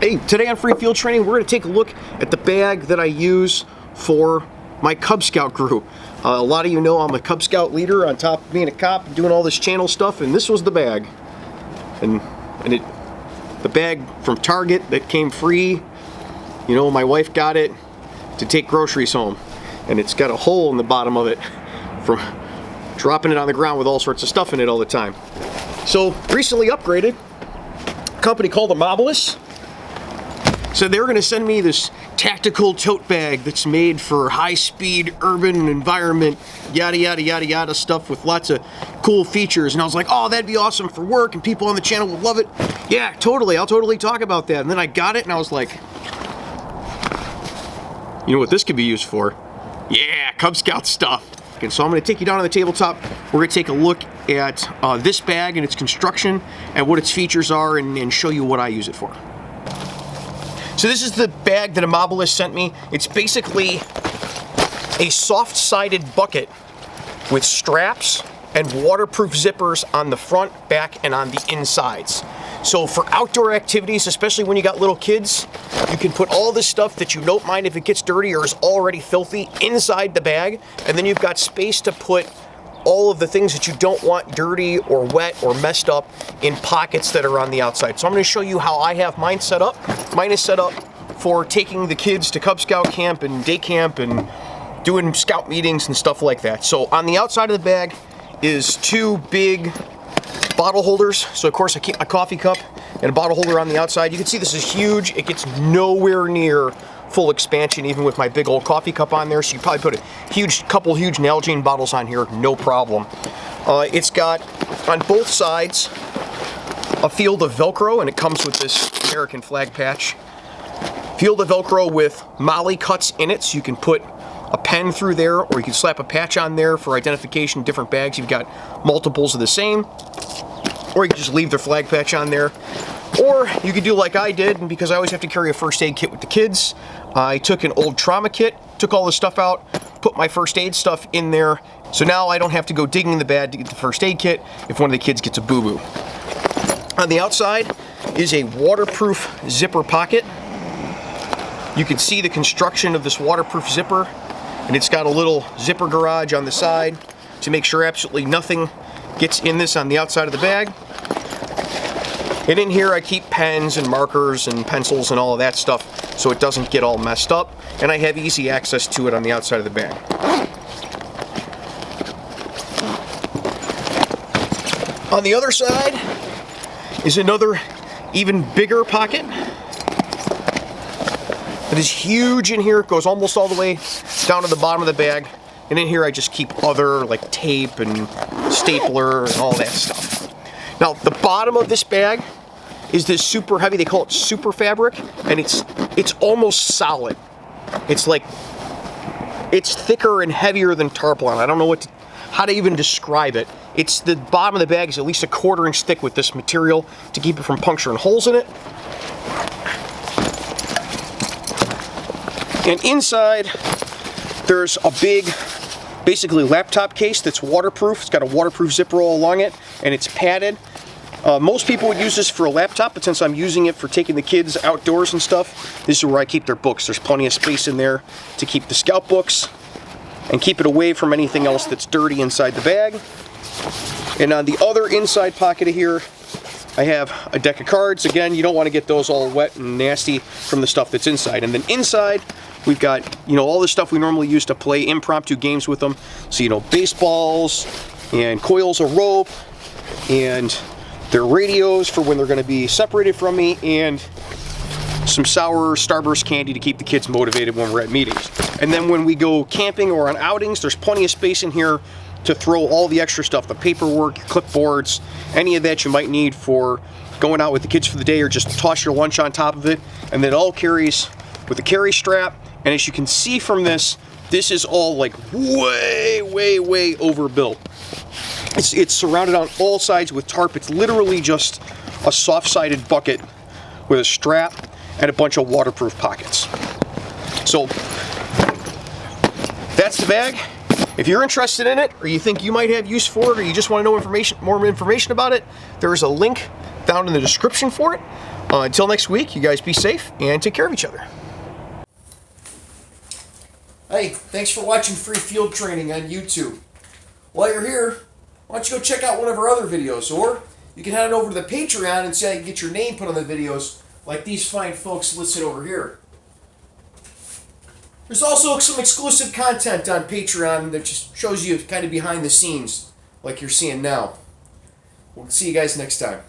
Hey, today on Free Field Training, we're going to take a look at the bag that I use for my Cub Scout crew. A lot of you know I'm a Cub Scout leader on top of being a cop and doing all this channel stuff, and this was the bag. The bag from Target that came free. You know, my wife got it to take groceries home, and it's got a hole in the bottom of it from dropping it on the ground with all sorts of stuff in it all the time. So, recently upgraded, a company called Amabalis. So they were going to send me this tactical tote bag that's made for high-speed urban environment, yada yada yada yada stuff with lots of cool features. And I was like, oh, that'd be awesome for work and people on the channel would love it. Yeah, totally, I'll totally talk about that. And then I got it and I was like, you know what this could be used for? Yeah, Cub Scout stuff. And so I'm going to take you down on the tabletop. We're going to take a look at this bag and its construction and what its features are and show you what I use it for. So this is the bag that Amabalis sent me. It's basically a soft-sided bucket with straps and waterproof zippers on the front, back, and on the insides. So for outdoor activities, especially when you got little kids, you can put all this stuff that you don't mind if it gets dirty or is already filthy inside the bag, and then you've got space to put all of the things that you don't want dirty or wet or messed up in pockets that are on the outside. So I'm going to show you how I have mine set up. Mine is set up for taking the kids to Cub Scout camp and day camp and doing scout meetings and stuff like that. So on the outside of the bag is two big bottle holders. So of course I keep my coffee cup and a bottle holder on the outside. You can see this is huge. It gets nowhere near full expansion even with my big old coffee cup on there, so you probably put a couple huge Nalgene bottles on here, no problem. It's got on both sides a field of Velcro, and it comes with this American flag patch. Field of Velcro with Molly cuts in it, so you can put a pen through there, or you can slap a patch on there for identification of different bags. You've got multiples of the same, or you can just leave the flag patch on there. Or you could do like I did, and because I always have to carry a first aid kit with the kids, I took an old trauma kit, took all the stuff out, put my first aid stuff in there, so now I don't have to go digging in the bag to get the first aid kit if one of the kids gets a boo-boo. On the outside is a waterproof zipper pocket. You can see the construction of this waterproof zipper, and it's got a little zipper garage on the side to make sure absolutely nothing gets in this on the outside of the bag. And in here I keep pens and markers and pencils and all of that stuff so it doesn't get all messed up, and I have easy access to it on the outside of the bag. On the other side is another even bigger pocket. It is huge in here. It goes almost all the way down to the bottom of the bag, and in here I just keep other like tape and stapler and all that stuff. Now the bottom of this bag is this super heavy, they call it super fabric, and it's almost solid. It's like, it's thicker and heavier than tarpaulin. I don't know how to even describe it. It's the bottom of the bag is at least a 1/4 inch thick with this material to keep it from puncturing holes in it. And inside, there's a big, basically laptop case that's waterproof. It's got a waterproof zipper all along it, and it's padded. Most people would use this for a laptop, but since I'm using it for taking the kids outdoors and stuff, this is where I keep their books. There's plenty of space in there to keep the scout books and keep it away from anything else that's dirty inside the bag. And on the other inside pocket of here, I have a deck of cards. Again, you don't want to get those all wet and nasty from the stuff that's inside. And then inside, we've got, you know, all the stuff we normally use to play impromptu games with them. So, you know, baseballs and coils of rope and their radios for when they're going to be separated from me, and some sour Starburst candy to keep the kids motivated when we're at meetings. And then when we go camping or on outings, there's plenty of space in here to throw all the extra stuff, the paperwork, clipboards, any of that you might need for going out with the kids for the day, or just toss your lunch on top of it. And then it all carries with a carry strap. And as you can see from this is all like way, way, way overbuilt. It's surrounded on all sides with tarp. It's literally just a soft-sided bucket with a strap and a bunch of waterproof pockets. So that's the bag. If you're interested in it, or you think you might have use for it, or you just want to know more information about it, there is a link down in the description for it. Until next week, you guys be safe and take care of each other. Hey, thanks for watching Free Field Training on YouTube. While you're here, why don't you go check out one of our other videos, or you can head on over to the Patreon and see how you can get your name put on the videos like these fine folks listed over here. There's also some exclusive content on Patreon that just shows you kind of behind the scenes like you're seeing now. We'll see you guys next time.